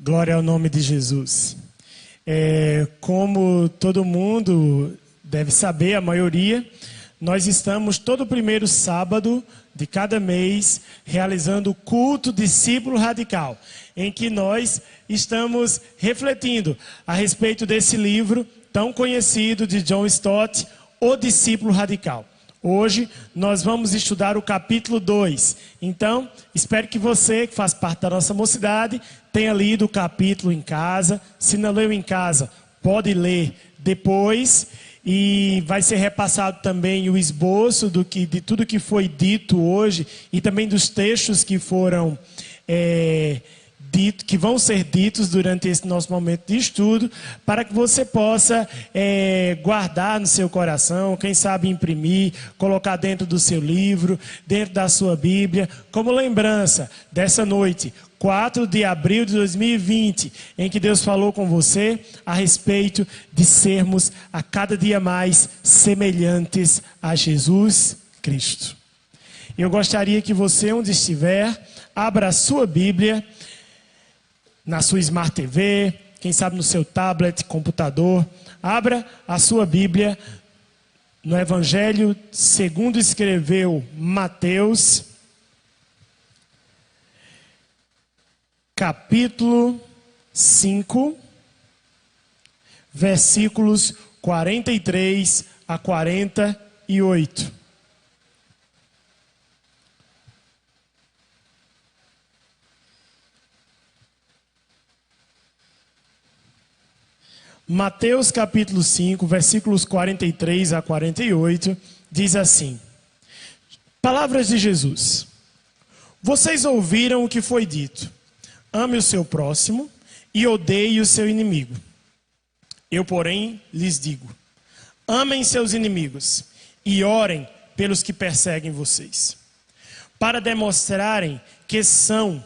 Glória ao nome de Jesus. Como todo mundo deve saber, a maioria, nós estamos todo primeiro sábado de cada mês realizando o culto discípulo radical, em que nós estamos refletindo a respeito desse livro tão conhecido de John Stott, O Discípulo Radical. Hoje nós vamos estudar o capítulo 2. Então, espero que você, que faz parte da nossa mocidade, tenha lido o capítulo em casa. Se não leu em casa, pode ler depois. E vai ser repassado também o esboço de tudo que foi dito hoje e também dos textos que foram que vão ser ditos durante esse nosso momento de estudo, para que você possa guardar no seu coração, quem sabe imprimir, colocar dentro do seu livro, dentro da sua Bíblia, como lembrança dessa noite, 4 de abril de 2020, em que Deus falou com você a respeito de sermos a cada dia mais semelhantes a Jesus Cristo. Eu gostaria que você, onde estiver, abra a sua Bíblia, na sua Smart TV, quem sabe no seu tablet, computador. Abra a sua Bíblia no Evangelho segundo escreveu Mateus, capítulo 5, versículos 43 a 48. Mateus capítulo 5, versículos 43 a 48, diz assim: Palavras de Jesus. Vocês ouviram o que foi dito: ame o seu próximo e odeie o seu inimigo. Eu, porém, lhes digo: amem seus inimigos e orem pelos que perseguem vocês, para demonstrarem que são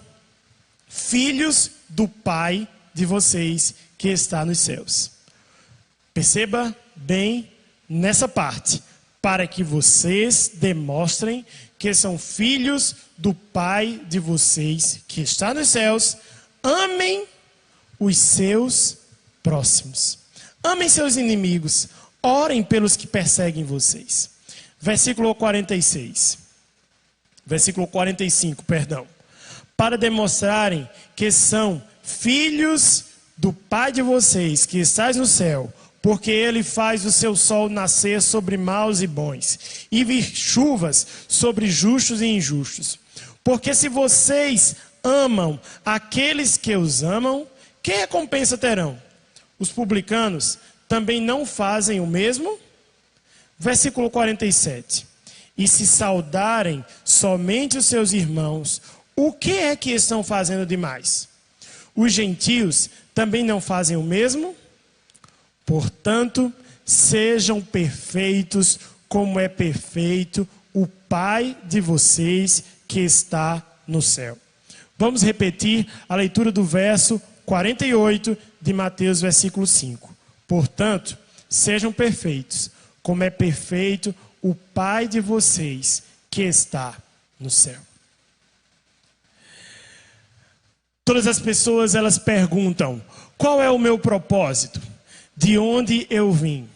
filhos do Pai de vocês que está nos céus. Perceba bem nessa parte, para que vocês demonstrem que são filhos do Pai de vocês que está nos céus. Amem os seus próximos. Amem seus inimigos. Orem pelos que perseguem vocês. Versículo 46. Versículo 45, perdão. Para demonstrarem que são filhos do Pai de vocês que está no céu, porque Ele faz o seu sol nascer sobre maus e bons, e vir chuvas sobre justos e injustos. Porque se vocês amam aqueles que os amam, que recompensa terão? Os publicanos também não fazem o mesmo? Versículo 47. E se saudarem somente os seus irmãos, o que é que estão fazendo demais? Os gentios também não fazem o mesmo? Portanto, sejam perfeitos como é perfeito o Pai de vocês que está no céu. Vamos repetir a leitura do verso 48 de Mateus, versículo 5. Portanto, sejam perfeitos como é perfeito o Pai de vocês que está no céu. Todas as pessoas, elas perguntam: qual é o meu propósito? De onde eu vim?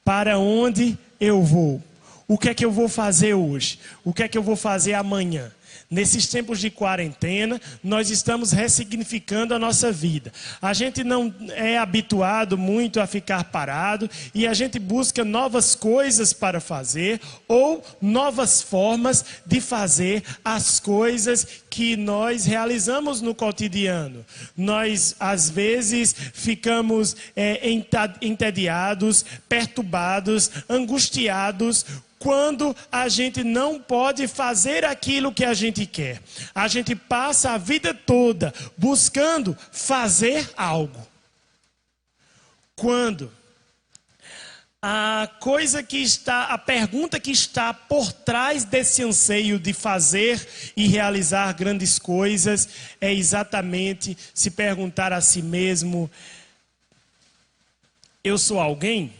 Para onde eu vou? O que é que eu vou fazer hoje? O que é que eu vou fazer amanhã? Nesses tempos de quarentena, nós estamos ressignificando a nossa vida. A gente não é habituado muito a ficar parado e a gente busca novas coisas para fazer ou novas formas de fazer as coisas que nós realizamos no cotidiano. Nós, às vezes, ficamos entediados, perturbados, angustiados, quando a gente não pode fazer aquilo que a gente quer. A gente passa a vida toda buscando fazer algo. Quando a pergunta que está por trás desse anseio de fazer e realizar grandes coisas é exatamente se perguntar a si mesmo: eu sou alguém?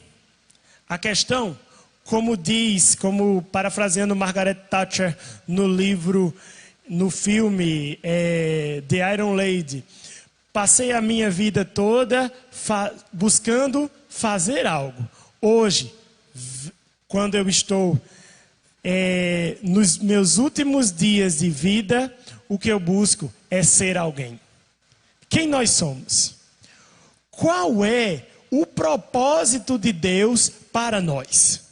A questão, como parafraseando Margaret Thatcher no filme The Iron Lady, Passei a minha vida toda buscando fazer algo. Hoje, quando eu estou nos meus últimos dias de vida, o que eu busco é ser alguém. Quem nós somos? Qual é o propósito de Deus para nós?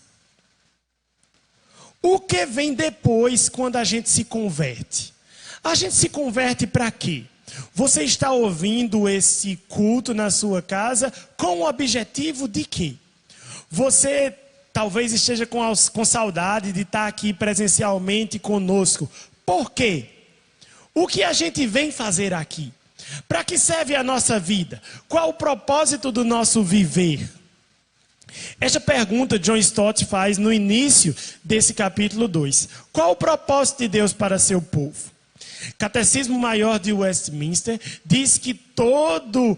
O que vem depois quando a gente se converte? A gente se converte para quê? Você está ouvindo esse culto na sua casa com o objetivo de quê? Você talvez esteja com saudade de estar aqui presencialmente conosco. Por quê? O que a gente vem fazer aqui? Para que serve a nossa vida? Qual o propósito do nosso viver? Esta pergunta John Stott faz no início desse capítulo 2. Qual o propósito de Deus para seu povo? Catecismo Maior de Westminster diz que todo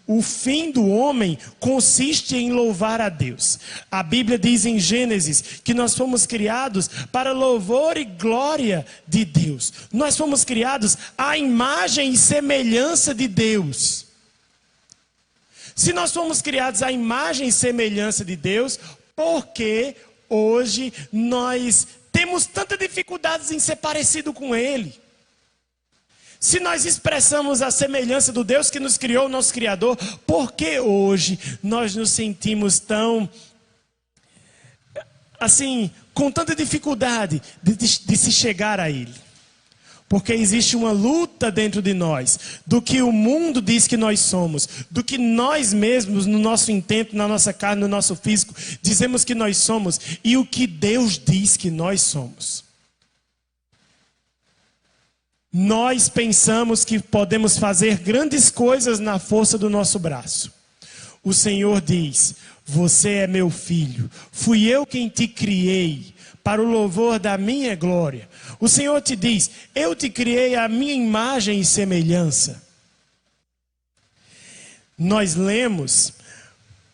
o fim do homem consiste em louvar a Deus. A Bíblia diz em Gênesis que nós fomos criados para louvor e glória de Deus. Nós fomos criados à imagem e semelhança de Deus. Se nós fomos criados à imagem e semelhança de Deus, por que hoje nós temos tantas dificuldades em ser parecido com Ele? Se nós expressamos a semelhança do Deus que nos criou, nosso Criador, por que hoje nós nos sentimos tão, assim, com tanta dificuldade de se chegar a Ele? Porque existe uma luta dentro de nós, do que o mundo diz que nós somos, do que nós mesmos, no nosso intento, na nossa carne, no nosso físico, dizemos que nós somos, e o que Deus diz que nós somos. Nós pensamos que podemos fazer grandes coisas na força do nosso braço. O Senhor diz: você é meu filho, fui eu quem te criei, para o louvor da minha glória. O Senhor te diz: eu te criei à minha imagem e semelhança. Nós lemos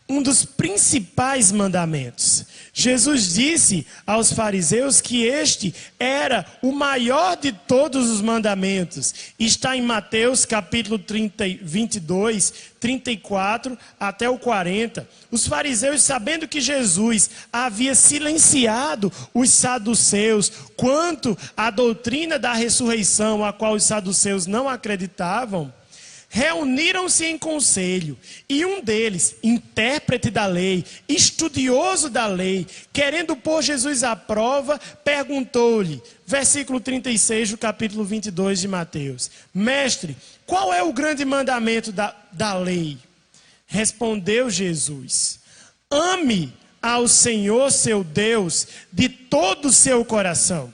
um dos principais mandamentos. Jesus disse aos fariseus que este era o maior de todos os mandamentos. Está em Mateus capítulo 22, 34 até o 40. Os fariseus, sabendo que Jesus havia silenciado os saduceus quanto à doutrina da ressurreição, a qual os saduceus não acreditavam, reuniram-se em conselho, e um deles, intérprete da lei, estudioso da lei, querendo pôr Jesus à prova, perguntou-lhe, versículo 36 do capítulo 22 de Mateus: mestre, qual é o grande mandamento da lei? Respondeu Jesus: ame ao Senhor seu Deus de todo o seu coração.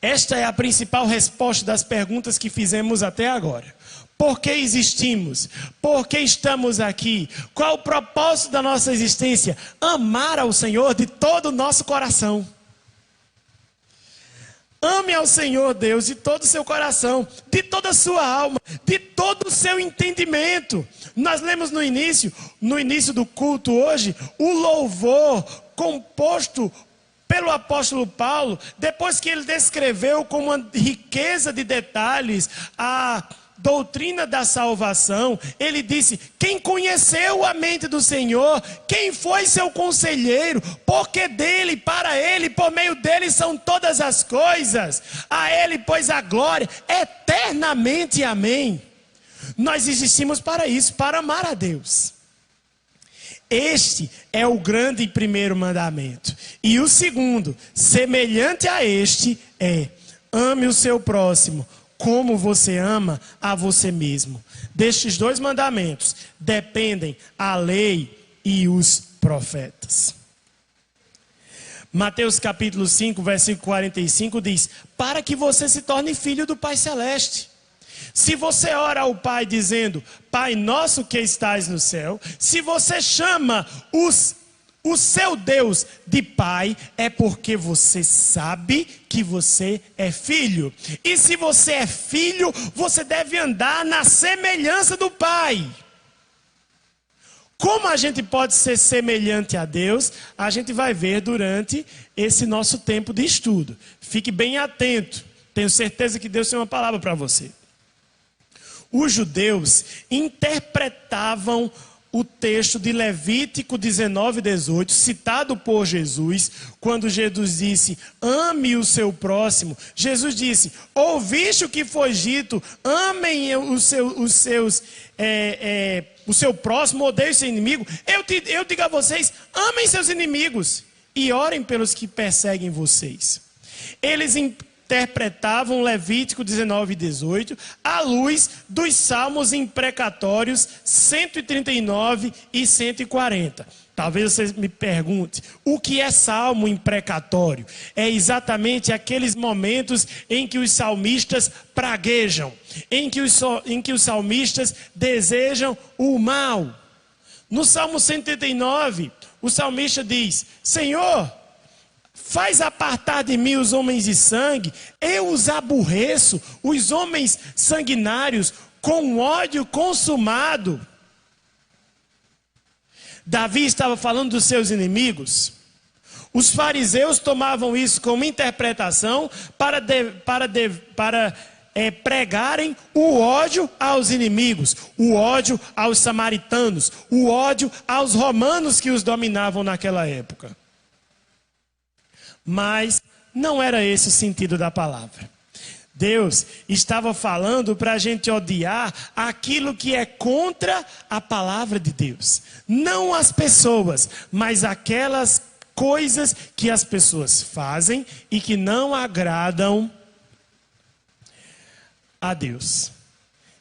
Esta é a principal resposta das perguntas que fizemos até agora. Por que existimos? Por que estamos aqui? Qual o propósito da nossa existência? Amar ao Senhor de todo o nosso coração. Ame ao Senhor Deus de todo o seu coração, de toda a sua alma, de todo o seu entendimento. Nós lemos no início do culto hoje, o louvor composto pelo apóstolo Paulo, depois que ele descreveu com uma riqueza de detalhes a doutrina da salvação, ele disse: quem conheceu a mente do Senhor, quem foi seu conselheiro, porque dele, para ele, por meio dele são todas as coisas, a ele pois a glória eternamente, amém. Nós existimos para isso, para amar a Deus. Este é o grande e primeiro mandamento. E o segundo, semelhante a este, é: ame o seu próximo como você ama a você mesmo. Destes dois mandamentos dependem a lei e os profetas. Mateus capítulo 5, versículo 45 diz: para que você se torne filho do Pai Celeste. Se você ora ao Pai dizendo: Pai nosso que estás no céu, se você chama o seu Deus de Pai, é porque você sabe que você é filho. E se você é filho, você deve andar na semelhança do Pai. Como a gente pode ser semelhante a Deus, a gente vai ver durante esse nosso tempo de estudo. Fique bem atento. Tenho certeza que Deus tem uma palavra para você. os judeus interpretavam o texto de Levítico 19:18, citado por Jesus, quando Jesus disse, ame o seu próximo. Jesus disse, ouviste o que foi dito, amem o seu próximo, odeie o seu inimigo. Eu digo a vocês, amem seus inimigos e orem pelos que perseguem vocês. Eles interpretavam Levítico 19:18 à luz dos salmos imprecatórios 139 e 140. Talvez você me pergunte, o que é salmo imprecatório? É exatamente aqueles momentos em que os salmistas praguejam, em que os salmistas desejam o mal. No Salmo 139, o salmista diz, Senhor, faz apartar de mim os homens de sangue, eu os aborreço, os homens sanguinários, com ódio consumado. Davi estava falando dos seus inimigos. Os fariseus tomavam isso como interpretação para pregarem o ódio aos inimigos, o ódio aos samaritanos, o ódio aos romanos que os dominavam naquela época. Mas não era esse o sentido da palavra. Deus estava falando para a gente odiar aquilo que é contra a palavra de Deus. Não as pessoas, mas aquelas coisas que as pessoas fazem e que não agradam a Deus.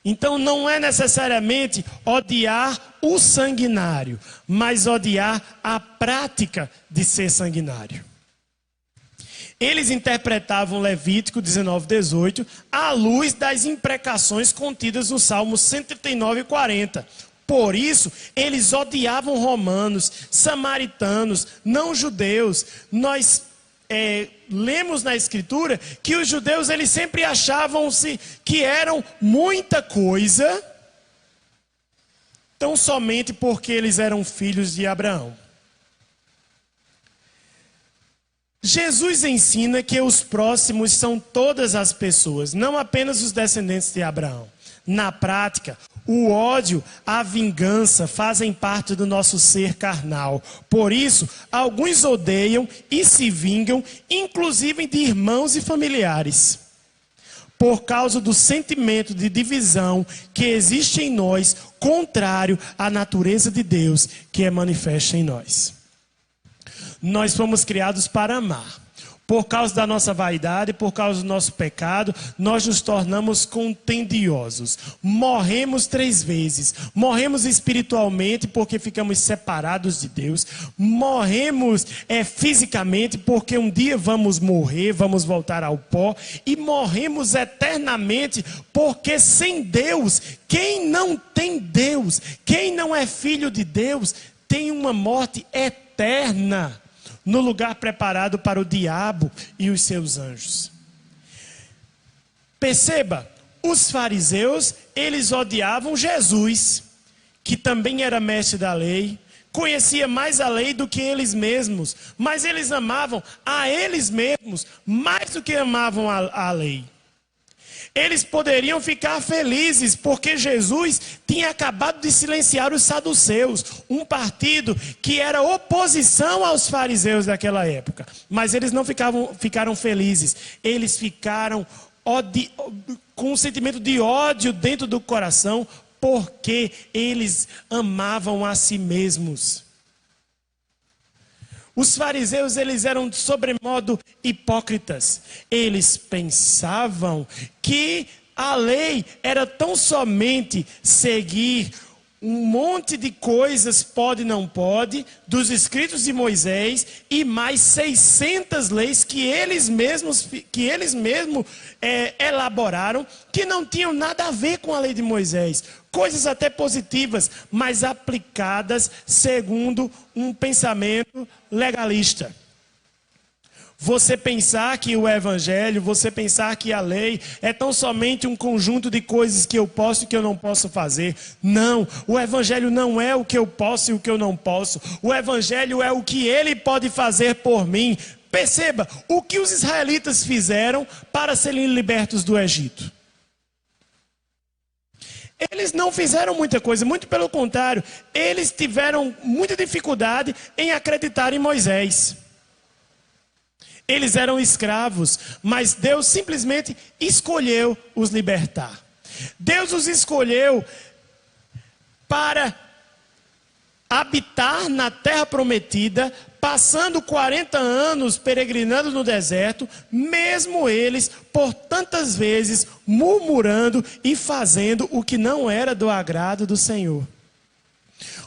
Então não é necessariamente odiar o sanguinário, mas odiar a prática de ser sanguinário. Eles interpretavam Levítico 19:18 à luz das imprecações contidas no Salmo 139 e 40. Por isso, eles odiavam romanos, samaritanos, não judeus. Nós lemos na Escritura que os judeus eles sempre achavam-se que eram muita coisa, tão somente porque eles eram filhos de Abraão. Jesus ensina que os próximos são todas as pessoas, não apenas os descendentes de Abraão. Na prática, o ódio, a vingança fazem parte do nosso ser carnal. Por isso, alguns odeiam e se vingam, inclusive de irmãos e familiares. Por causa do sentimento de divisão que existe em nós, contrário à natureza de Deus que é manifesta em nós. Nós fomos criados para amar. Por causa da nossa vaidade, por causa do nosso pecado, nós nos tornamos contendiosos. Morremos 3 vezes. Morremos espiritualmente porque ficamos separados de Deus. Morremos fisicamente porque um dia vamos morrer, vamos voltar ao pó. E morremos eternamente porque sem Deus, quem não tem Deus, quem não é filho de Deus, tem uma morte eterna no lugar preparado para o diabo e os seus anjos. Perceba, os fariseus, eles odiavam Jesus, que também era mestre da lei, conhecia mais a lei do que eles mesmos, mas eles amavam a eles mesmos mais do que amavam a lei. Eles poderiam ficar felizes porque Jesus tinha acabado de silenciar os saduceus, um partido que era oposição aos fariseus daquela época. Mas eles não ficaram felizes, eles ficaram com um sentimento de ódio dentro do coração porque eles amavam a si mesmos. Os fariseus, eles eram sobremodo hipócritas. Eles pensavam que a lei era tão somente seguir um monte de coisas, pode e não pode, dos escritos de Moisés e mais 600 leis que eles mesmos elaboraram, que não tinham nada a ver com a lei de Moisés. Coisas até positivas, mas aplicadas segundo um pensamento legalista. Você pensar que o evangelho, você pensar que a lei é tão somente um conjunto de coisas que eu posso e que eu não posso fazer. Não, o evangelho não é o que eu posso e o que eu não posso. O evangelho é o que ele pode fazer por mim. Perceba, o que os israelitas fizeram para serem libertos do Egito? Eles não fizeram muita coisa, muito pelo contrário, eles tiveram muita dificuldade em acreditar em Moisés. Eles eram escravos, mas Deus simplesmente escolheu os libertar. Deus os escolheu para habitar na terra prometida, passando 40 anos peregrinando no deserto, mesmo eles por tantas vezes murmurando e fazendo o que não era do agrado do Senhor.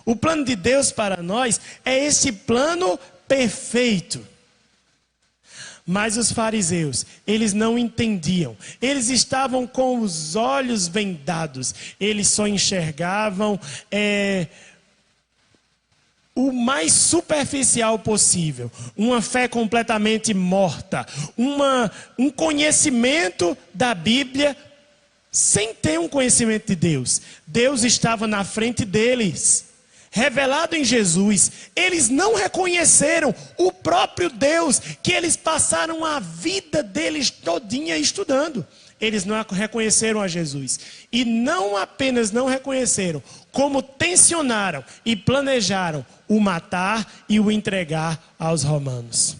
O plano de Deus para nós é esse plano perfeito. Mas os fariseus, eles não entendiam. Eles estavam com os olhos vendados. Eles só enxergavam o mais superficial possível. Uma fé completamente morta. Um conhecimento da Bíblia sem ter um conhecimento de Deus. Deus estava na frente deles, revelado em Jesus. Eles não reconheceram o próprio Deus que eles passaram a vida deles todinha estudando. Eles não reconheceram a Jesus. E não apenas não reconheceram, como tensionaram e planejaram o matar e o entregar aos romanos.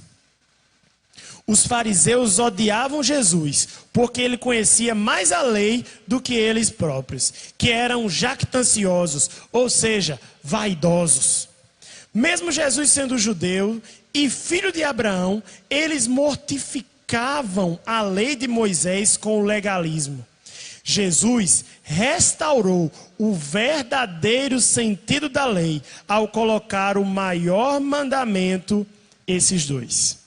Os fariseus odiavam Jesus, porque ele conhecia mais a lei do que eles próprios, que eram jactanciosos, ou seja, vaidosos. Mesmo Jesus sendo judeu e filho de Abraão, eles mortificavam a lei de Moisés com o legalismo. Jesus restaurou o verdadeiro sentido da lei ao colocar o maior mandamento, esses dois.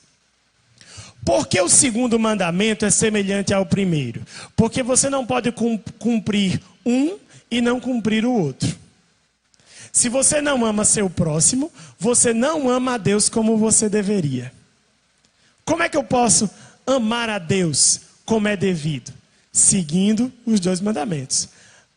Por que o segundo mandamento é semelhante ao primeiro? Porque você não pode cumprir um e não cumprir o outro. Se você não ama seu próximo, você não ama a Deus como você deveria. Como é que eu posso amar a Deus como é devido? Seguindo os dois mandamentos.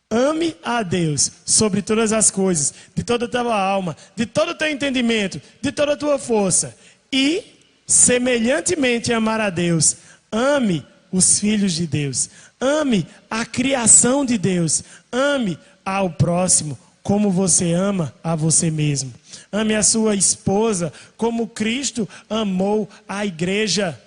Ame a Deus sobre todas as coisas, de toda a tua alma, de todo o teu entendimento, de toda a tua força. E, semelhantemente amar a Deus, ame os filhos de Deus. Ame a criação de Deus. Ame ao próximo como você ama a você mesmo. Ame a sua esposa como Cristo amou a igreja.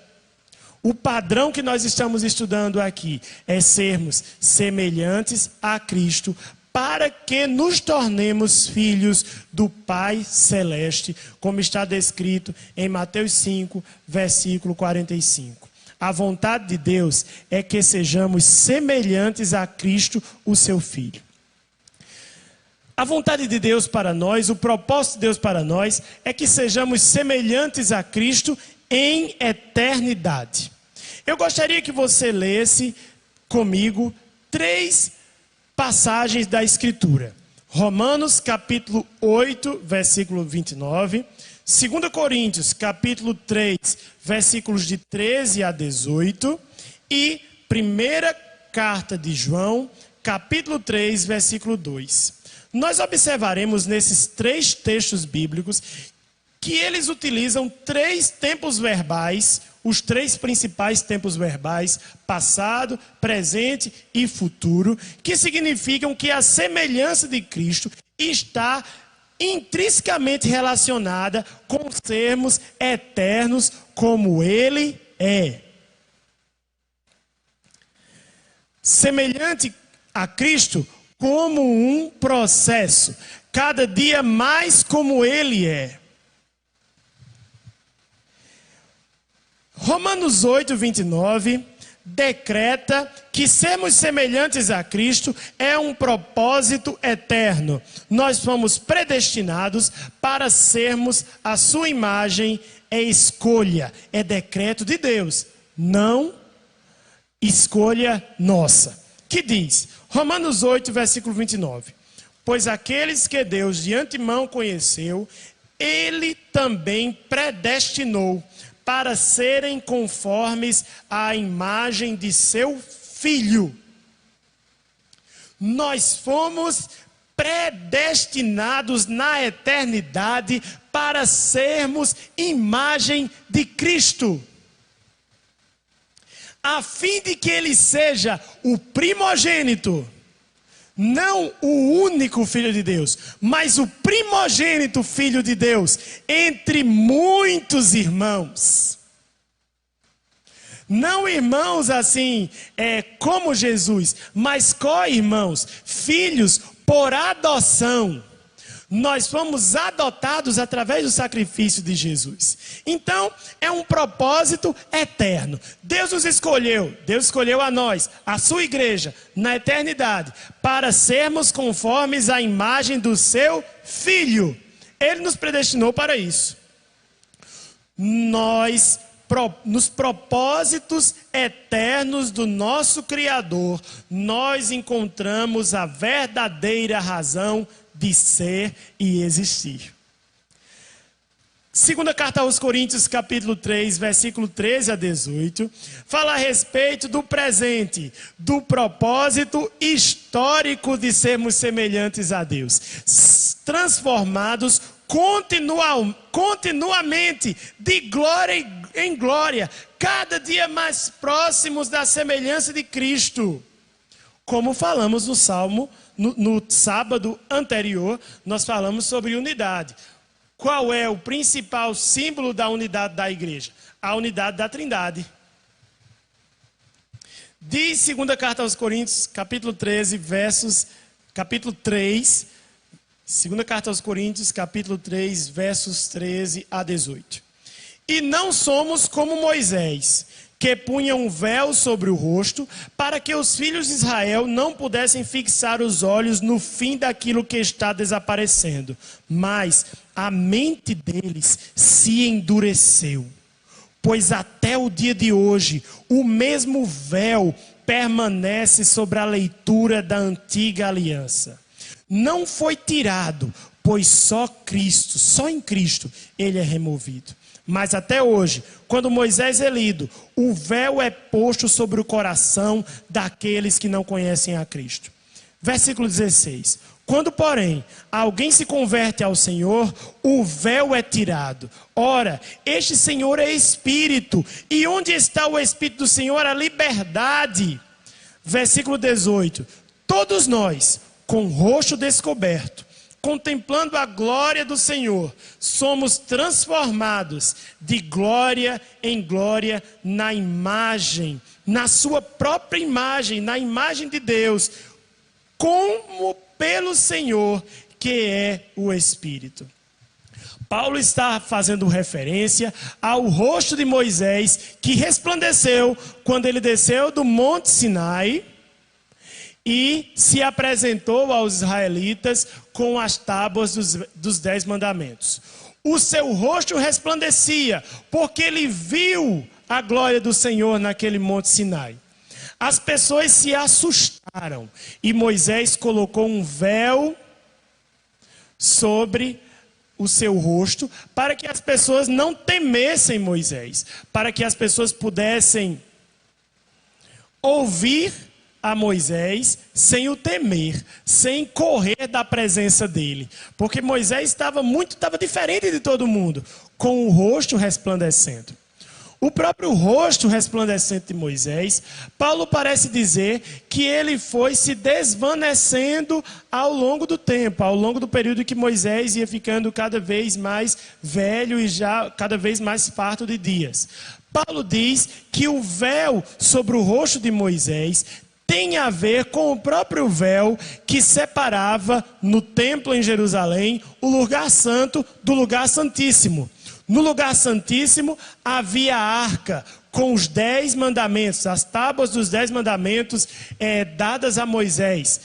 O padrão que nós estamos estudando aqui é sermos semelhantes a Cristo para que nos tornemos filhos do Pai Celeste, como está descrito em Mateus 5, versículo 45. A vontade de Deus é que sejamos semelhantes a Cristo, o seu Filho. A vontade de Deus para nós, o propósito de Deus para nós, é que sejamos semelhantes a Cristo em eternidade. Eu gostaria que você lesse comigo 3 passagens da Escritura. Romanos capítulo 8, versículo 29. 2 Coríntios capítulo 3, versículos de 13 a 18. E 1ª carta de João, capítulo 3, versículo 2. Nós observaremos nesses 3 textos bíblicos que eles utilizam 3 tempos verbais, os 3 principais tempos verbais, passado, presente e futuro, que significam que a semelhança de Cristo está intrinsecamente relacionada com sermos eternos como Ele é. Semelhante a Cristo como um processo, cada dia mais como Ele é. Romanos 8, 29 decreta que sermos semelhantes a Cristo é um propósito eterno. Nós fomos predestinados para sermos a sua imagem, é escolha, é decreto de Deus, não escolha nossa. Que diz, Romanos 8, versículo 29, pois aqueles que Deus de antemão conheceu, Ele também predestinou para serem conformes à imagem de seu Filho. Nós fomos predestinados na eternidade para sermos imagem de Cristo, a fim de que Ele seja o primogênito Não o único Filho de Deus, mas o primogênito Filho de Deus, entre muitos irmãos. Não irmãos assim, como Jesus, mas co-irmãos, filhos por adoção. Nós fomos adotados através do sacrifício de Jesus. Então, é um propósito eterno. Deus nos escolheu, Deus escolheu a nós, a sua igreja, na eternidade, para sermos conformes à imagem do seu Filho. Ele nos predestinou para isso. Nos propósitos eternos do nosso Criador, nós encontramos a verdadeira razão de ser e existir. Segunda carta aos Coríntios, capítulo 3, versículo 13 a 18, fala a respeito do presente, do propósito histórico de sermos semelhantes a Deus, transformados continuamente, de glória em glória, cada dia mais próximos da semelhança de Cristo. Como falamos no Salmo, no sábado anterior, nós falamos sobre unidade. Qual é o principal símbolo da unidade da igreja? A unidade da Trindade. Diz segunda carta aos Coríntios, capítulo 3, segunda carta aos Coríntios, capítulo 3, versos 13 a 18. E não somos como Moisés, que punha um véu sobre o rosto, para que os filhos de Israel não pudessem fixar os olhos no fim daquilo que está desaparecendo. Mas a mente deles se endureceu, pois até o dia de hoje o mesmo véu permanece sobre a leitura da antiga aliança. Não foi tirado, pois só em Cristo ele é removido. Mas até hoje, quando Moisés é lido, o véu é posto sobre o coração daqueles que não conhecem a Cristo. Versículo 16. Quando, porém, alguém se converte ao Senhor, o véu é tirado. Ora, este Senhor é Espírito. E onde está o Espírito do Senhor? A liberdade. Versículo 18. Todos nós, com o rosto descoberto, contemplando a glória do Senhor, somos transformados de glória em glória na imagem, na sua própria imagem, na imagem de Deus, como pelo Senhor, que é o Espírito. Paulo está fazendo referência ao rosto de Moisés, que resplandeceu quando ele desceu do Monte Sinai e se apresentou aos israelitas com as tábuas dos 10 mandamentos. O seu rosto resplandecia, porque ele viu a glória do Senhor naquele Monte Sinai. As pessoas se assustaram e Moisés colocou um véu sobre o seu rosto para que as pessoas não temessem Moisés, para que as pessoas pudessem ouvir a Moisés sem o temer, sem correr da presença dele, porque Moisés estava diferente de todo mundo, com o rosto resplandecendo. O próprio rosto resplandecente de Moisés, Paulo parece dizer que ele foi se desvanecendo ao longo do tempo, ao longo do período que Moisés ia ficando cada vez mais velho e já cada vez mais farto de dias. Paulo diz que o véu sobre o rosto de Moisés tem a ver com o próprio véu que separava no templo em Jerusalém o lugar santo do lugar santíssimo. No lugar santíssimo havia a arca com os 10 mandamentos, as tábuas dos 10 mandamentos dadas a Moisés.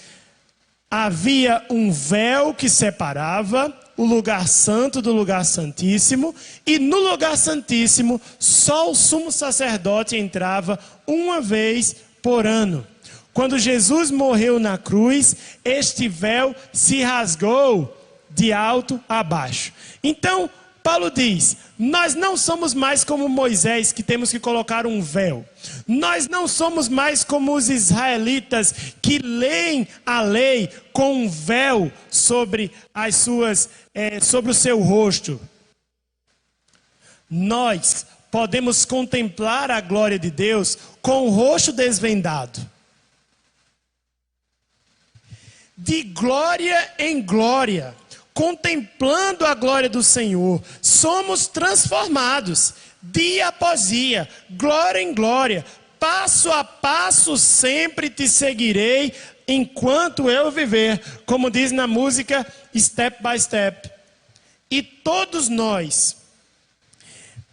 Havia um véu que separava o lugar santo do lugar santíssimo, e no lugar santíssimo só o sumo sacerdote entrava uma vez por ano. Quando Jesus morreu na cruz, este véu se rasgou de alto a baixo. Então, Paulo diz, nós não somos mais como Moisés, que temos que colocar um véu. Nós não somos mais como os israelitas, que leem a lei com um véu sobre sobre o seu rosto. Nós podemos contemplar a glória de Deus com o rosto desvendado. de glória em glória, contemplando a glória do Senhor, somos transformados, dia após dia, glória em glória, passo a passo sempre te seguirei, enquanto eu viver, como diz na música Step by Step. E todos nós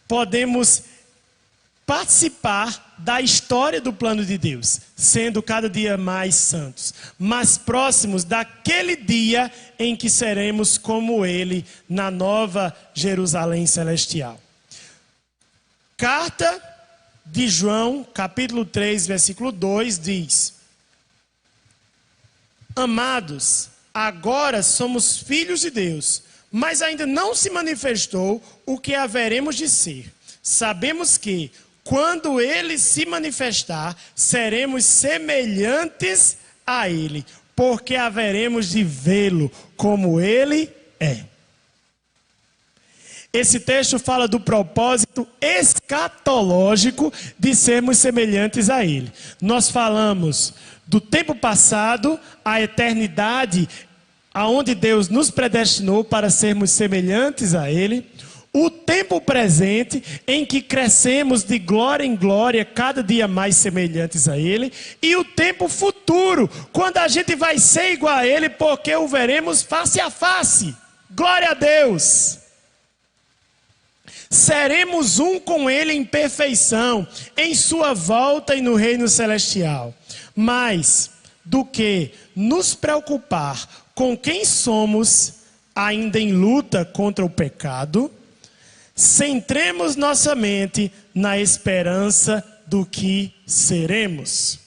podemos participar da história do plano de Deus, sendo cada dia mais santos, mais próximos daquele dia em que seremos como Ele na nova Jerusalém celestial. Carta de João, capítulo 3, versículo 2, diz: Amados, agora somos filhos de Deus, mas ainda não se manifestou o que haveremos de ser. Sabemos que, quando Ele se manifestar, seremos semelhantes a Ele, porque haveremos de vê-lo como Ele é. Esse texto fala do propósito escatológico de sermos semelhantes a Ele. Nós falamos do tempo passado, a eternidade, aonde Deus nos predestinou para sermos semelhantes a Ele. O tempo presente, em que crescemos de glória em glória, cada dia mais semelhantes a Ele. E o tempo futuro, quando a gente vai ser igual a Ele, porque o veremos face a face. Glória a Deus! Seremos um com Ele em perfeição, em sua volta e no reino celestial. Mais do que nos preocupar com quem somos, ainda em luta contra o pecado, centremos nossa mente na esperança do que seremos.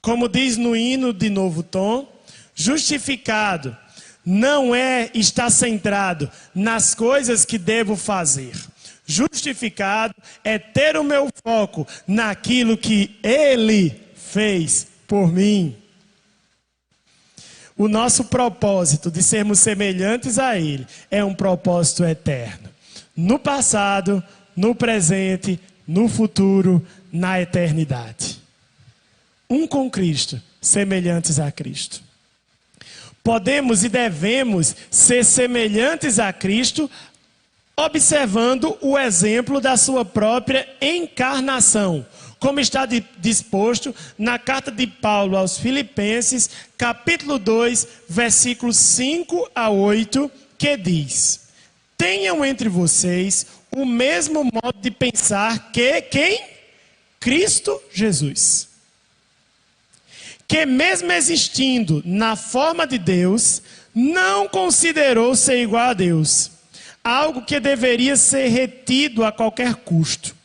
Como diz no hino de Novo Tom, justificado não é estar centrado nas coisas que devo fazer. Justificado é ter o meu foco naquilo que Ele fez por mim. O nosso propósito de sermos semelhantes a Ele é um propósito eterno. No passado, no presente, no futuro, na eternidade. Um com Cristo, semelhantes a Cristo. Podemos e devemos ser semelhantes a Cristo, observando o exemplo da sua própria encarnação, como está disposto na carta de Paulo aos Filipenses, capítulo 2, versículos 5 a 8, que diz: Tenham entre vocês o mesmo modo de pensar que quem? Cristo Jesus. Que mesmo existindo na forma de Deus, não considerou ser igual a Deus, algo que deveria ser retido a qualquer custo.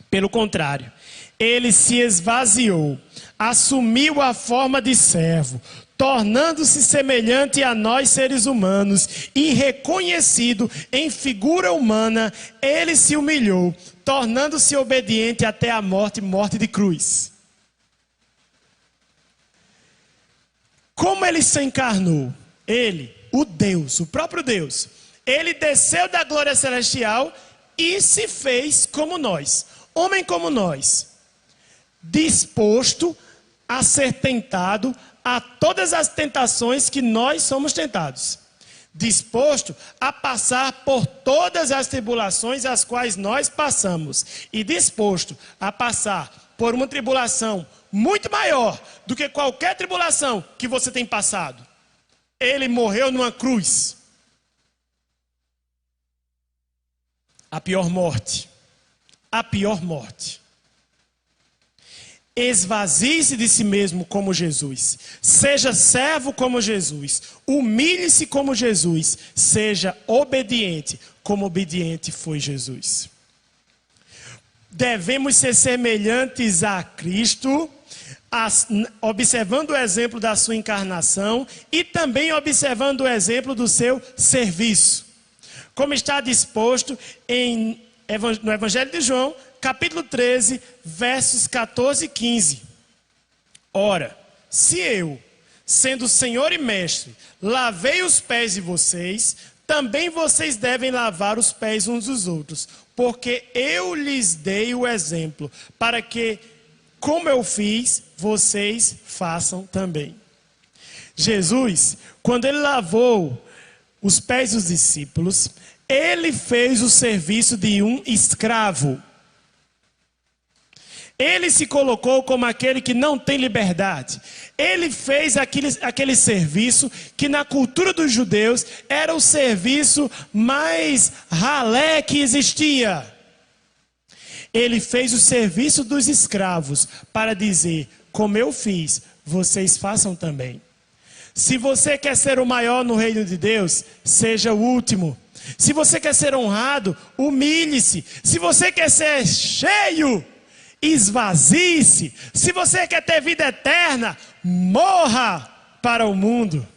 Pelo contrário, ele se esvaziou, assumiu a forma de servo, tornando-se semelhante a nós seres humanos e reconhecido em figura humana, ele se humilhou, tornando-se obediente até a morte, morte de cruz. Como ele se encarnou? Ele, o Deus, o próprio Deus, ele desceu da glória celestial e se fez como nós, homem como nós, disposto a ser tentado a todas as tentações que nós somos tentados, disposto a passar por todas as tribulações as quais nós passamos, e disposto a passar por uma tribulação muito maior do que qualquer tribulação que você tem passado. Ele morreu numa cruz. A pior morte. A pior morte. Esvazie-se de si mesmo como Jesus. Seja servo como Jesus. Humilhe-se como Jesus. Seja obediente como obediente foi Jesus. Devemos ser semelhantes a Cristo, observando o exemplo da sua encarnação e também observando o exemplo do seu serviço. Como está disposto no Evangelho de João, capítulo 13, versos 14 e 15. Ora, se eu, sendo Senhor e Mestre, lavei os pés de vocês, também vocês devem lavar os pés uns dos outros, porque eu lhes dei o exemplo, para que, como eu fiz, vocês façam também. Jesus, quando ele lavou os pés dos discípulos, ele fez o serviço de um escravo. Ele se colocou como aquele que não tem liberdade. Ele fez aquele serviço que na cultura dos judeus era o serviço mais ralé que existia. Ele fez o serviço dos escravos para dizer, como eu fiz, vocês façam também. Se você quer ser o maior no reino de Deus, seja o último. Se você quer ser honrado, humilhe-se. Se você quer ser cheio, esvazie-se. Se você quer ter vida eterna, morra para o mundo.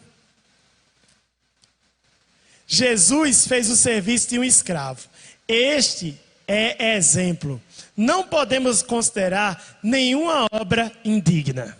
Jesus fez o serviço de um escravo. Este é exemplo. Não podemos considerar nenhuma obra indigna.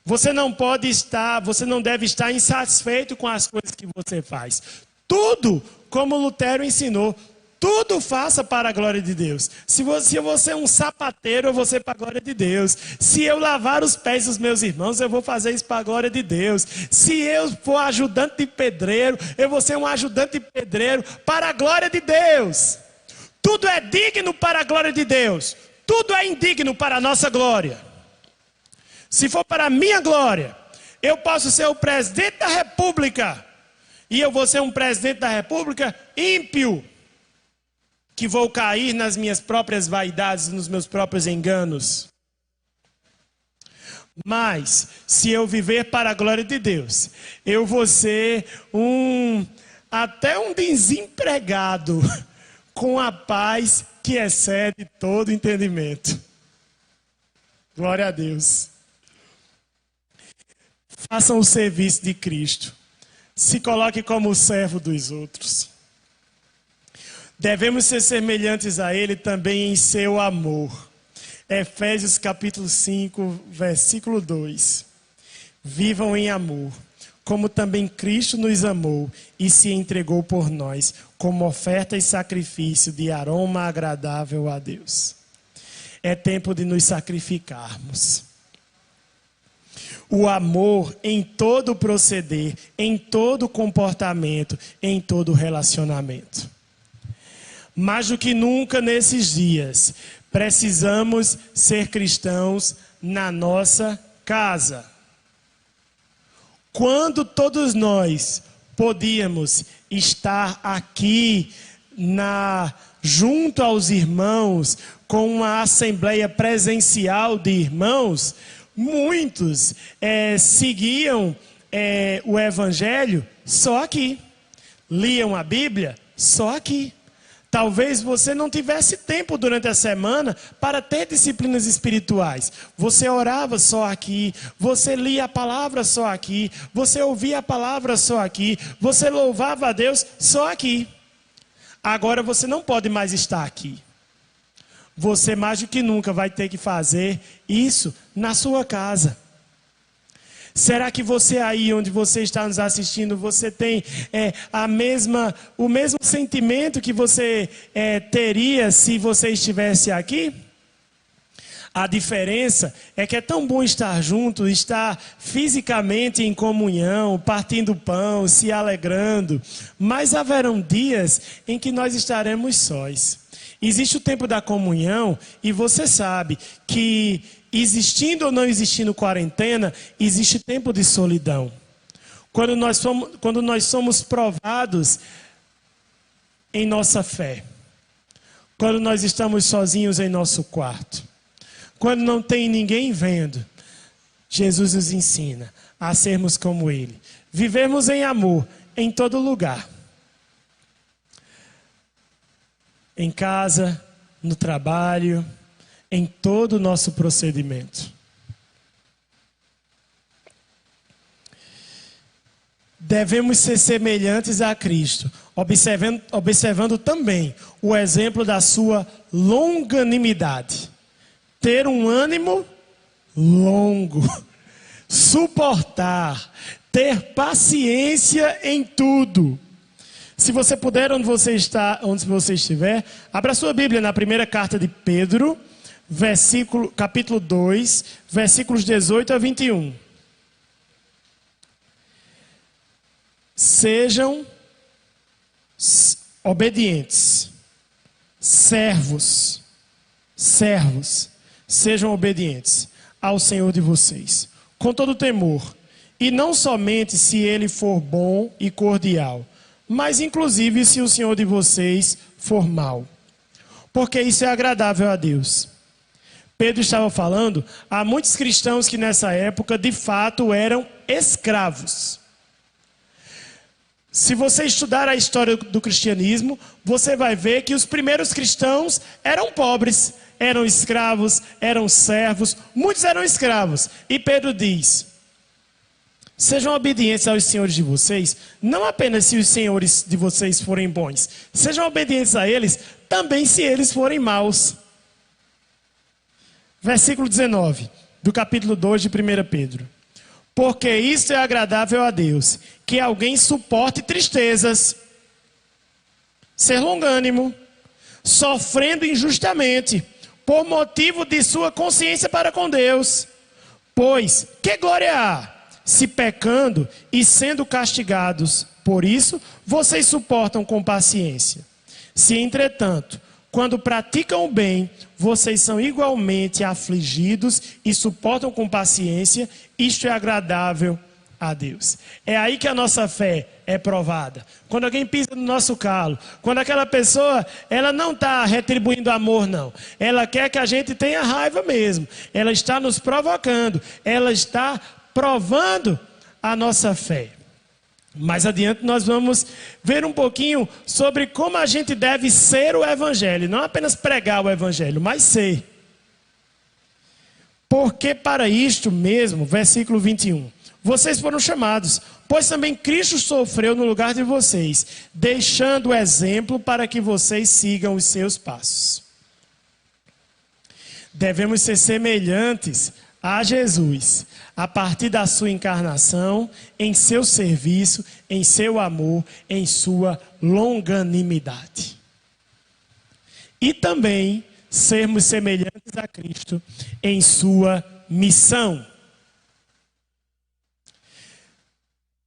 Você não deve estar insatisfeito com as coisas que você faz. Tudo, como Lutero ensinou, tudo faça para a glória de Deus. Se você é um sapateiro, eu vou ser para a glória de Deus. Se eu lavar os pés dos meus irmãos, eu vou fazer isso para a glória de Deus. Se eu for ajudante de pedreiro, eu vou ser um ajudante de pedreiro para a glória de Deus. Tudo é digno para a glória de Deus. Tudo é indigno para a nossa glória. Se for para a minha glória, eu posso ser o presidente da república. E eu vou ser um presidente da república ímpio. Que vou cair nas minhas próprias vaidades, nos meus próprios enganos. Mas, se eu viver para a glória de Deus, eu vou ser até um desempregado com a paz que excede todo entendimento. Glória a Deus. Façam o serviço de Cristo. Se coloque como servo dos outros. Devemos ser semelhantes a Ele também em seu amor. Efésios capítulo 5, versículo 2. Vivam em amor, como também Cristo nos amou e se entregou por nós, como oferta e sacrifício de aroma agradável a Deus. É tempo de nos sacrificarmos. O amor em todo proceder, em todo comportamento, em todo relacionamento. Mais do que nunca nesses dias, precisamos ser cristãos na nossa casa. Quando todos nós podíamos estar aqui junto aos irmãos, com uma assembleia presencial de irmãos, muitos seguiam o Evangelho só aqui. Liam a Bíblia só aqui. Talvez você não tivesse tempo durante a semana para ter disciplinas espirituais. Você orava só aqui, você lia a palavra só aqui, você ouvia a palavra só aqui, você louvava a Deus só aqui. Agora você não pode mais estar aqui. Você mais do que nunca vai ter que fazer isso na sua casa. Será que você aí onde você está nos assistindo, você tem o mesmo sentimento que você teria se você estivesse aqui? A diferença é que é tão bom estar junto, estar fisicamente em comunhão, partindo pão, se alegrando. Mas haverão dias em que nós estaremos sós. Existe o tempo da comunhão e você sabe que existindo ou não existindo quarentena, existe tempo de solidão. Quando nós somos provados em nossa fé. Quando nós estamos sozinhos em nosso quarto. Quando não tem ninguém vendo. Jesus nos ensina a sermos como Ele. Vivermos em amor em todo lugar. Em casa, no trabalho, em todo o nosso procedimento. Devemos ser semelhantes a Cristo, observando também o exemplo da sua longanimidade. Ter um ânimo longo, suportar, ter paciência em tudo. Se você puder, onde você estiver, abra sua Bíblia na primeira carta de Pedro, capítulo 2, versículos 18 a 21. Sejam obedientes. Servos. Sejam obedientes ao Senhor de vocês, com todo temor. E não somente se ele for bom e cordial, mas inclusive se o Senhor de vocês for mau. Porque isso é agradável a Deus. Pedro estava falando a muitos cristãos que nessa época de fato eram escravos. Se você estudar a história do cristianismo, você vai ver que os primeiros cristãos eram pobres, eram escravos, eram servos, muitos eram escravos. E Pedro diz: sejam obedientes aos senhores de vocês, não apenas se os senhores de vocês forem bons, sejam obedientes a eles também se eles forem maus. Versículo 19, do capítulo 2 de 1 Pedro. Porque isso é agradável a Deus, que alguém suporte tristezas, ser longânimo, sofrendo injustamente, por motivo de sua consciência para com Deus. Pois, que glória há, se pecando e sendo castigados, por isso, vocês suportam com paciência. Se, entretanto, quando praticam o bem, vocês são igualmente afligidos e suportam com paciência, isto é agradável a Deus. É aí que a nossa fé é provada. Quando alguém pisa no nosso calo, quando aquela pessoa, ela não está retribuindo amor, não. Ela quer que a gente tenha raiva mesmo. Ela está nos provocando, ela está provando a nossa fé. Mais adiante nós vamos ver um pouquinho sobre como a gente deve ser o Evangelho. Não apenas pregar o Evangelho, mas ser. Porque para isto mesmo, versículo 21, vocês foram chamados, pois também Cristo sofreu no lugar de vocês, deixando o exemplo para que vocês sigam os seus passos. Devemos ser semelhantes a Jesus, a partir da sua encarnação, em seu serviço, em seu amor, em sua longanimidade. E também sermos semelhantes a Cristo em sua missão.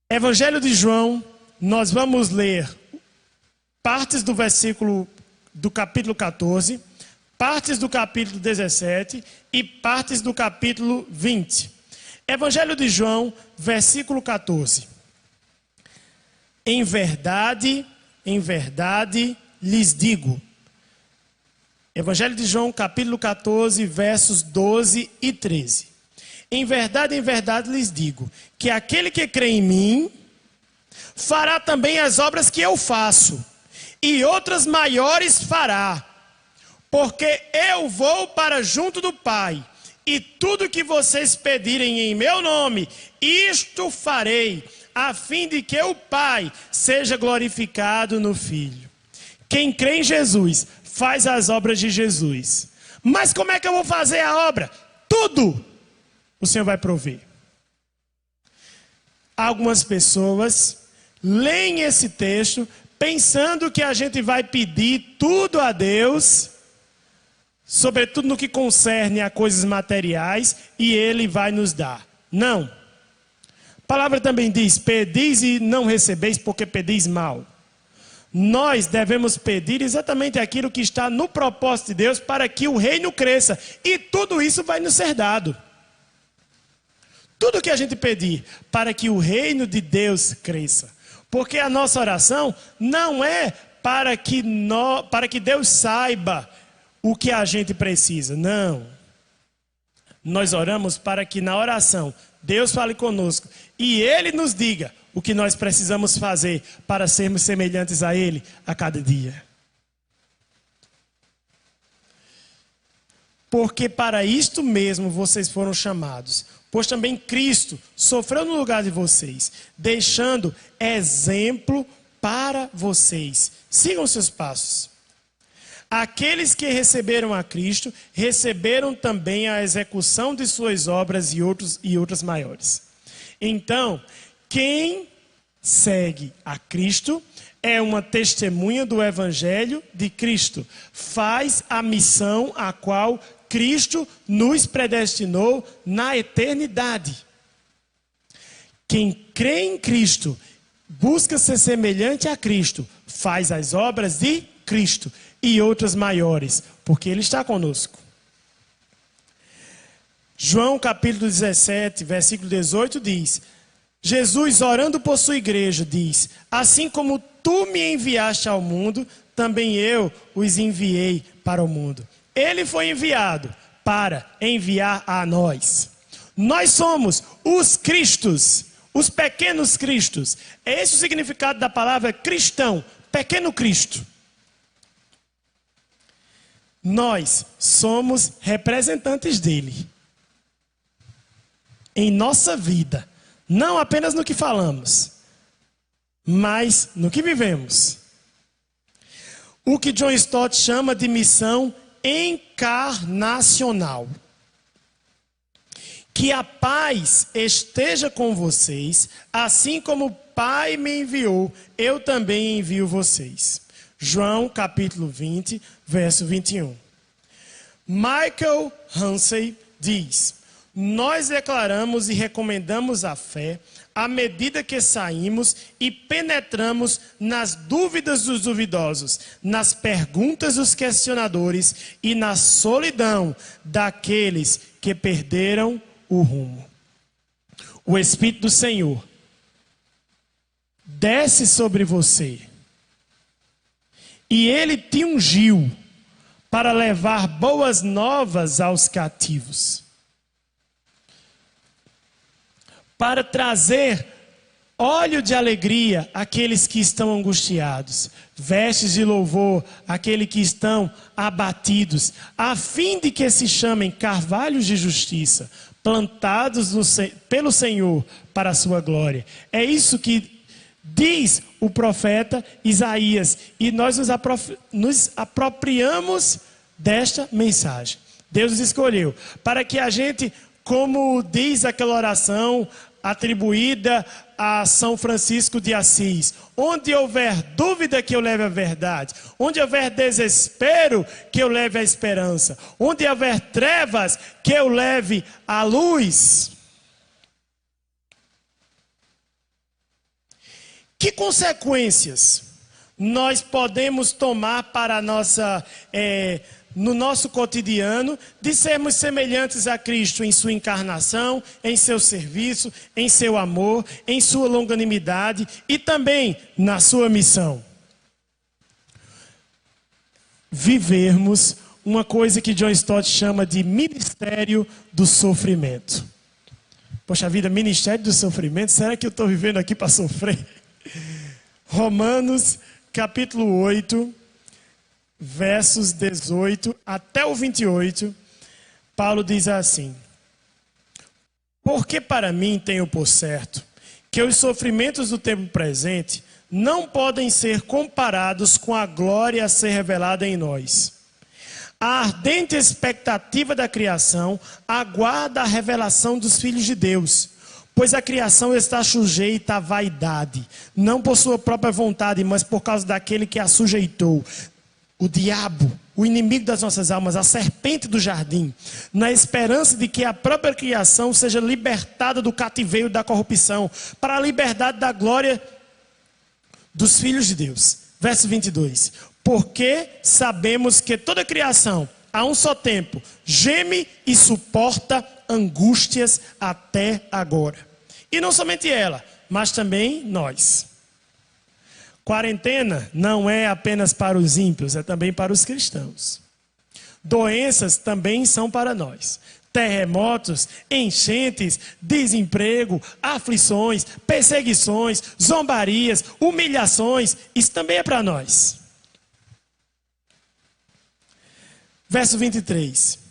Evangelho de João, nós vamos ler partes do versículo do capítulo 14, partes do capítulo 17 e partes do capítulo 20. Evangelho de João, versículo 14. Em verdade lhes digo. Evangelho de João, capítulo 14, versos 12 e 13. Em verdade lhes digo, que aquele que crê em mim, fará também as obras que eu faço, e outras maiores fará, porque eu vou para junto do Pai, e tudo que vocês pedirem em meu nome, isto farei, a fim de que o Pai seja glorificado no Filho. Quem crê em Jesus, faz as obras de Jesus. Mas como é que eu vou fazer a obra? Tudo o Senhor vai prover. Algumas pessoas leem esse texto pensando que a gente vai pedir tudo a Deus, sobretudo no que concerne a coisas materiais, e Ele vai nos dar. Não. A palavra também diz, pedis e não recebeis porque pedis mal. Nós devemos pedir exatamente aquilo que está no propósito de Deus para que o reino cresça. E tudo isso vai nos ser dado. Tudo que a gente pedir para que o reino de Deus cresça. Porque a nossa oração não é para que Deus saiba o que a gente precisa. Não. Nós oramos para que na oração Deus fale conosco e Ele nos diga o que nós precisamos fazer para sermos semelhantes a Ele a cada dia. Porque para isto mesmo vocês foram chamados, pois também Cristo sofreu no lugar de vocês, deixando exemplo para vocês. Sigam seus passos. Aqueles que receberam a Cristo, receberam também a execução de suas obras e outras maiores. Então, quem segue a Cristo é uma testemunha do Evangelho de Cristo. Faz a missão a qual Cristo nos predestinou na eternidade. Quem crê em Cristo busca ser semelhante a Cristo, faz as obras de Cristo e outras maiores, porque Ele está conosco. João capítulo 17, versículo 18 diz: Jesus, orando por sua igreja, diz: assim como tu me enviaste ao mundo, também eu os enviei para o mundo. Ele foi enviado para enviar a nós. Nós somos os Cristos, os pequenos Cristos. É esse o significado da palavra cristão, pequeno Cristo. Nós somos representantes dele em nossa vida, não apenas no que falamos, mas no que vivemos. O que John Stott chama de missão encarnacional. Que a paz esteja com vocês, assim como o Pai me enviou, eu também envio vocês. João capítulo 20, verso 21. Michael Hansey diz: nós declaramos e recomendamos a fé à medida que saímos e penetramos nas dúvidas dos duvidosos, nas perguntas dos questionadores e na solidão daqueles que perderam o rumo. O Espírito do Senhor desce sobre você e Ele te ungiu para levar boas novas aos cativos, para trazer óleo de alegria àqueles que estão angustiados, vestes de louvor àqueles que estão abatidos, a fim de que se chamem carvalhos de justiça, plantados pelo Senhor para a sua glória. É isso que diz o profeta Isaías, e nós nos apropriamos desta mensagem. Deus nos escolheu para que a gente, como diz aquela oração atribuída a São Francisco de Assis: onde houver dúvida, que eu leve a verdade; onde houver desespero, que eu leve a esperança; onde houver trevas, que eu leve a luz. Que consequências nós podemos tomar para a nossa no nosso cotidiano, de sermos semelhantes a Cristo em sua encarnação, em seu serviço, em seu amor, em sua longanimidade e também na sua missão? Vivermos uma coisa que John Stott chama de ministério do sofrimento. Poxa vida, ministério do sofrimento? Será que eu estou vivendo aqui para sofrer? Romanos capítulo 8, versos 18 até o 28, Paulo diz assim: porque para mim tenho por certo que os sofrimentos do tempo presente não podem ser comparados com a glória a ser revelada em nós. A ardente expectativa da criação aguarda a revelação dos filhos de Deus, pois a criação está sujeita à vaidade, não por sua própria vontade, mas por causa daquele que a sujeitou, o diabo, o inimigo das nossas almas, a serpente do jardim, na esperança de que a própria criação seja libertada do cativeiro da corrupção, para a liberdade da glória dos filhos de Deus. Verso 22. Porque sabemos que toda a criação, a um só tempo, geme e suporta angústias até agora. E não somente ela, mas também nós. Quarentena não é apenas para os ímpios, é também para os cristãos. Doenças também são para nós. Terremotos, enchentes, desemprego, aflições, perseguições, zombarias, humilhações, isso também é para nós. Verso 23.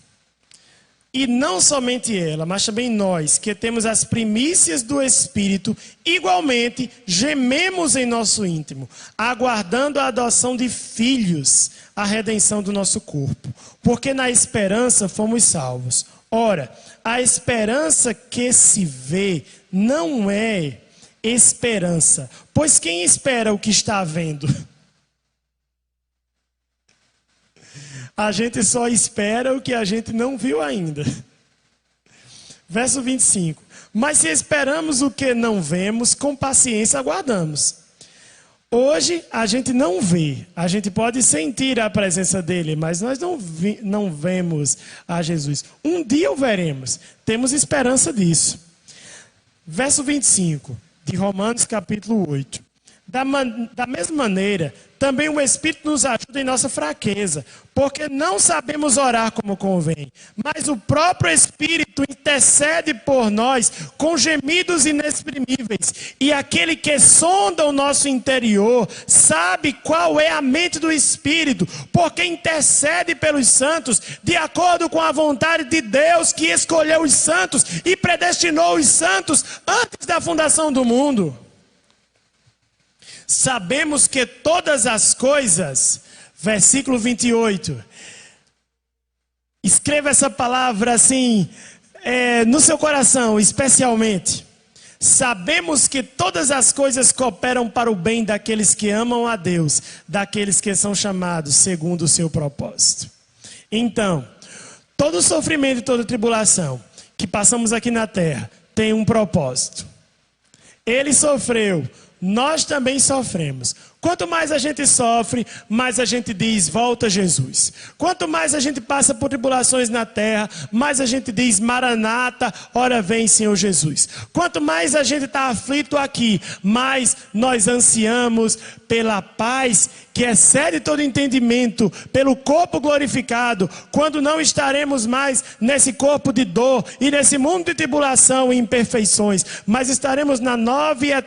E não somente ela, mas também nós, que temos as primícias do Espírito, igualmente gememos em nosso íntimo, aguardando a adoção de filhos, a redenção do nosso corpo. Porque na esperança fomos salvos. Ora, a esperança que se vê não é esperança, pois quem espera o que está vendo? A gente só espera o que a gente não viu ainda. Verso 25. Mas se esperamos o que não vemos, com paciência aguardamos. Hoje a gente não vê, a gente pode sentir a presença dele, mas nós não vemos a Jesus. Um dia o veremos, temos esperança disso. Verso 25 de Romanos capítulo 8. Da mesma maneira, também o Espírito nos ajuda em nossa fraqueza, porque não sabemos orar como convém, mas o próprio Espírito intercede por nós com gemidos inexprimíveis, e aquele que sonda o nosso interior sabe qual é a mente do Espírito, porque intercede pelos santos, de acordo com a vontade de Deus, que escolheu os santos e predestinou os santos antes da fundação do mundo. Sabemos que todas as coisas, versículo 28, escreva essa palavra assim, no seu coração, especialmente. Sabemos que todas as coisas cooperam para o bem daqueles que amam a Deus, daqueles que são chamados segundo o seu propósito. Então, todo sofrimento e toda tribulação que passamos aqui na terra tem um propósito. Ele sofreu, nós também sofremos. Quanto mais a gente sofre, mais a gente diz, volta Jesus. Quanto mais a gente passa por tribulações na terra, mais a gente diz, Maranata, ora vem Senhor Jesus. Quanto mais a gente está aflito aqui, mais nós ansiamos pela paz que excede todo entendimento, pelo corpo glorificado, quando não estaremos mais nesse corpo de dor e nesse mundo de tribulação e imperfeições, mas estaremos na nova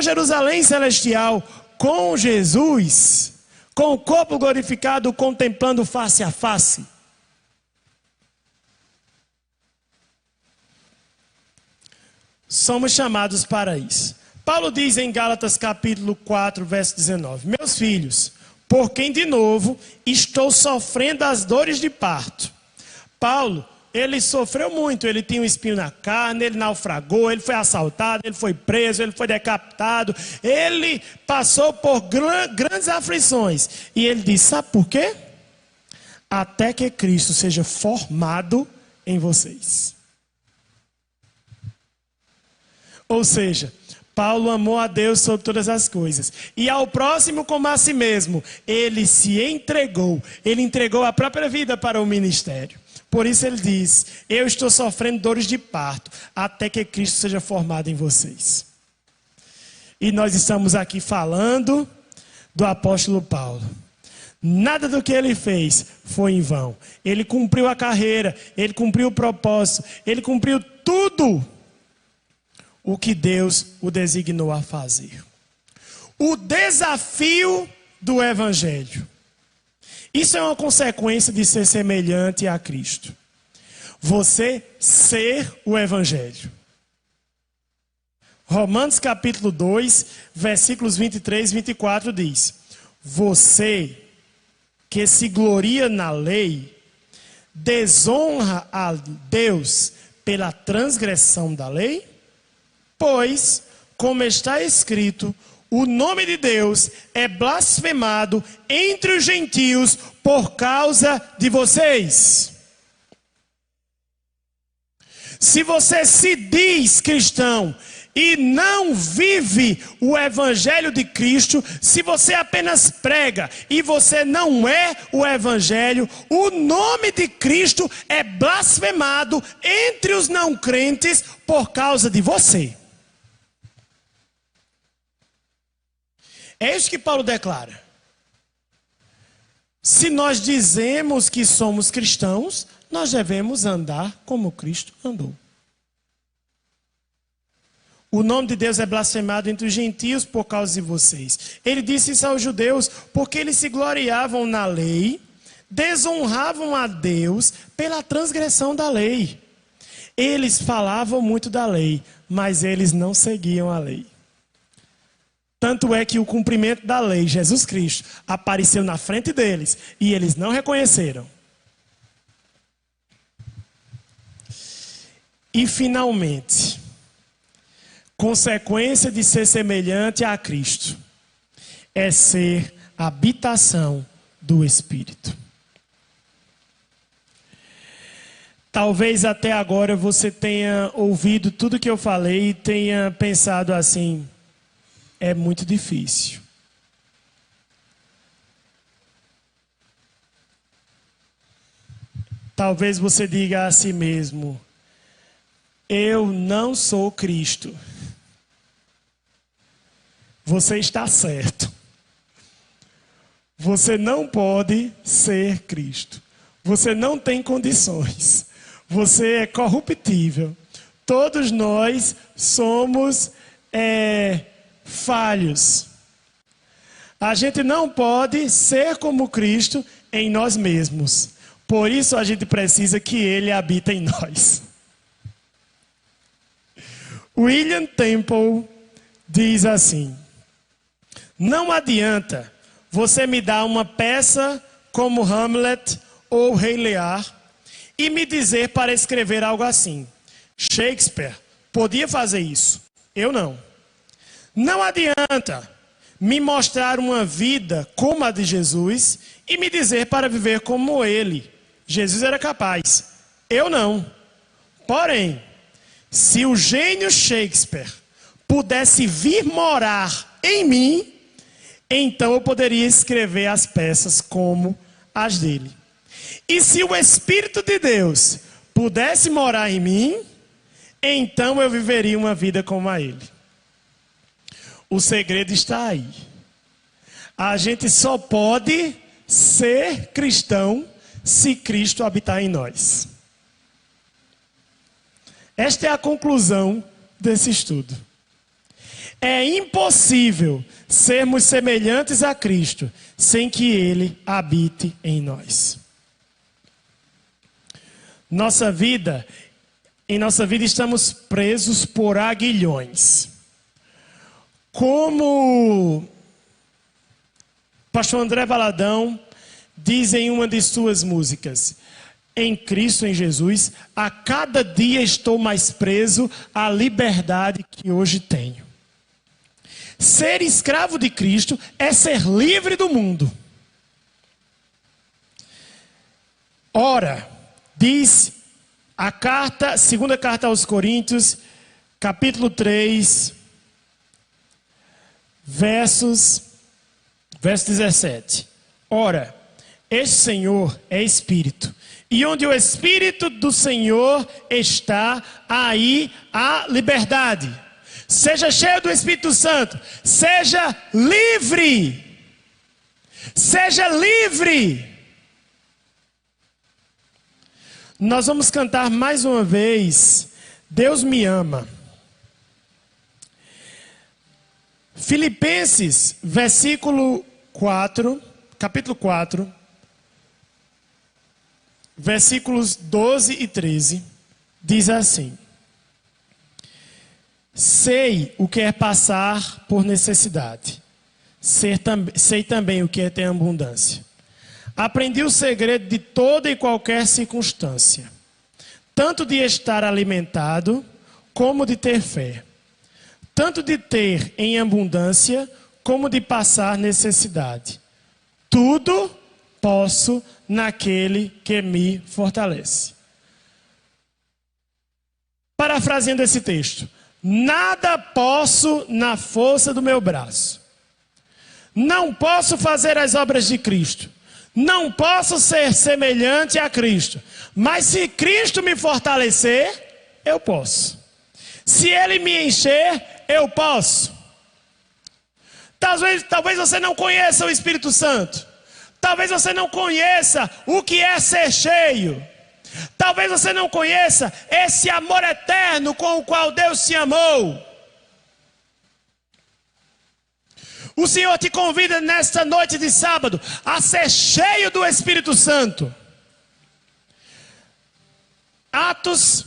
Jerusalém celestial, com Jesus, com o corpo glorificado, contemplando face a face. Somos chamados para isso. Paulo diz em Gálatas capítulo 4, verso 19: Meus filhos, por quem de novo estou sofrendo as dores de parto. Paulo, ele sofreu muito, ele tinha um espinho na carne, ele naufragou, ele foi assaltado, ele foi preso, ele foi decapitado, ele passou por grandes aflições. E ele diz, sabe por quê? Até que Cristo seja formado em vocês. Ou seja, Paulo amou a Deus sobre todas as coisas, e ao próximo como a si mesmo, ele se entregou, ele entregou a própria vida para o ministério. Por isso ele diz, eu estou sofrendo dores de parto, até que Cristo seja formado em vocês. E nós estamos aqui falando do apóstolo Paulo. Nada do que ele fez foi em vão. Ele cumpriu a carreira, ele cumpriu o propósito, ele cumpriu tudo o que Deus o designou a fazer. O desafio do Evangelho. Isso é uma consequência de ser semelhante a Cristo. Você ser o Evangelho. Romanos capítulo 2, versículos 23 e 24 diz: Você que se gloria na lei, desonra a Deus pela transgressão da lei? Pois, como está escrito, o nome de Deus é blasfemado entre os gentios por causa de vocês. Se você se diz cristão e não vive o evangelho de Cristo, se você apenas prega e você não é o evangelho, o nome de Cristo é blasfemado entre os não crentes por causa de você. É isso que Paulo declara. Se nós dizemos que somos cristãos, nós devemos andar como Cristo andou. O nome de Deus é blasfemado entre os gentios por causa de vocês. Ele disse isso aos judeus porque eles se gloriavam na lei, desonravam a Deus pela transgressão da lei. Eles falavam muito da lei, mas eles não seguiam a lei. Tanto é que o cumprimento da lei, Jesus Cristo, apareceu na frente deles e eles não reconheceram. E finalmente, consequência de ser semelhante a Cristo é ser habitação do Espírito. Talvez até agora você tenha ouvido tudo que eu falei e tenha pensado assim: é muito difícil. Talvez você diga a si mesmo: eu não sou Cristo. Você está certo. Você não pode ser Cristo. Você não tem condições. Você é corruptível. Todos nós somos falhos. A gente não pode ser como Cristo em nós mesmos. Por isso a gente precisa que Ele habite em nós. William Temple diz assim: não adianta você me dar uma peça como Hamlet ou Rei Lear e me dizer para escrever algo assim. Shakespeare podia fazer isso, eu não. Não adianta me mostrar uma vida como a de Jesus e me dizer para viver como ele. Jesus era capaz, eu não. Porém, se o gênio Shakespeare pudesse vir morar em mim, então eu poderia escrever as peças como as dele. E se o Espírito de Deus pudesse morar em mim, então eu viveria uma vida como a ele. O segredo está aí. A gente só pode ser cristão se Cristo habitar em nós. Esta é a conclusão desse estudo. É impossível sermos semelhantes a Cristo sem que Ele habite em nós. Em nossa vida estamos presos por aguilhões. Como o pastor André Valadão diz em uma de suas músicas: em Cristo, em Jesus, a cada dia estou mais preso à liberdade que hoje tenho. Ser escravo de Cristo é ser livre do mundo. Ora, diz a segunda carta aos Coríntios, capítulo 3, verso 17. Ora, este Senhor é Espírito, e onde o Espírito do Senhor está, aí há liberdade. Seja cheio do Espírito Santo, seja livre. Seja livre. Nós vamos cantar mais uma vez Deus me ama. Filipenses, capítulo 4, versículos 12 e 13, diz assim: sei o que é passar por necessidade, sei também o que é ter abundância. Aprendi o segredo de toda e qualquer circunstância, tanto de estar alimentado, como de ter fé, tanto de ter em abundância, como de passar necessidade. Tudo posso naquele que me fortalece. Parafraseando esse texto: nada posso na força do meu braço. Não posso fazer as obras de Cristo. Não posso ser semelhante a Cristo. Mas se Cristo me fortalecer, eu posso. Se Ele me encher, eu posso. Talvez você não conheça o Espírito Santo. Talvez você não conheça o que é ser cheio. Talvez você não conheça esse amor eterno com o qual Deus te amou. O Senhor te convida nesta noite de sábado a ser cheio do Espírito Santo. Atos,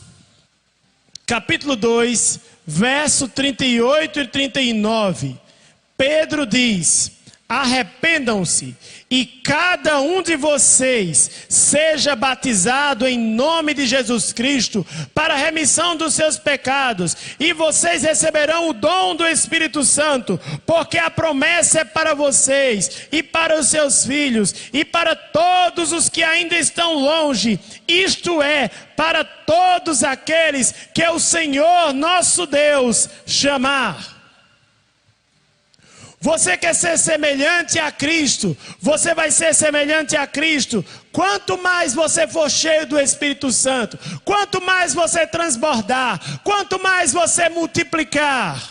capítulo 2, verso 38 e 39. Pedro diz: arrependam-se e cada um de vocês seja batizado em nome de Jesus Cristo para a remissão dos seus pecados, e vocês receberão o dom do Espírito Santo, porque a promessa é para vocês e para os seus filhos e para todos os que ainda estão longe, isto é, para todos aqueles que o Senhor nosso Deus chamar. Você quer ser semelhante a Cristo, você vai ser semelhante a Cristo. Quanto mais você for cheio do Espírito Santo, quanto mais você transbordar, quanto mais você multiplicar.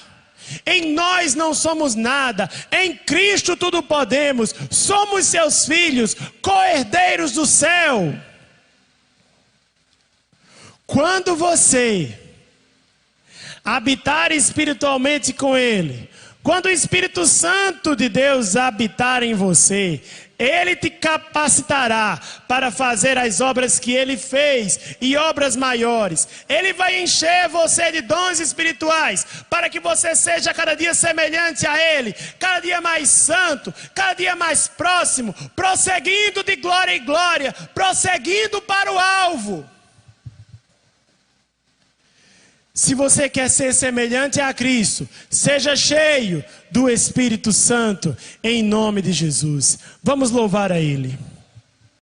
Em nós não somos nada, em Cristo tudo podemos, somos seus filhos, co-herdeiros do céu. Quando você habitar espiritualmente com Ele, quando o Espírito Santo de Deus habitar em você, Ele te capacitará para fazer as obras que Ele fez e obras maiores. Ele vai encher você de dons espirituais para que você seja cada dia semelhante a Ele, cada dia mais santo, cada dia mais próximo, prosseguindo de glória em glória, prosseguindo para o alvo. Se você quer ser semelhante a Cristo, seja cheio do Espírito Santo, em nome de Jesus. Vamos louvar a Ele.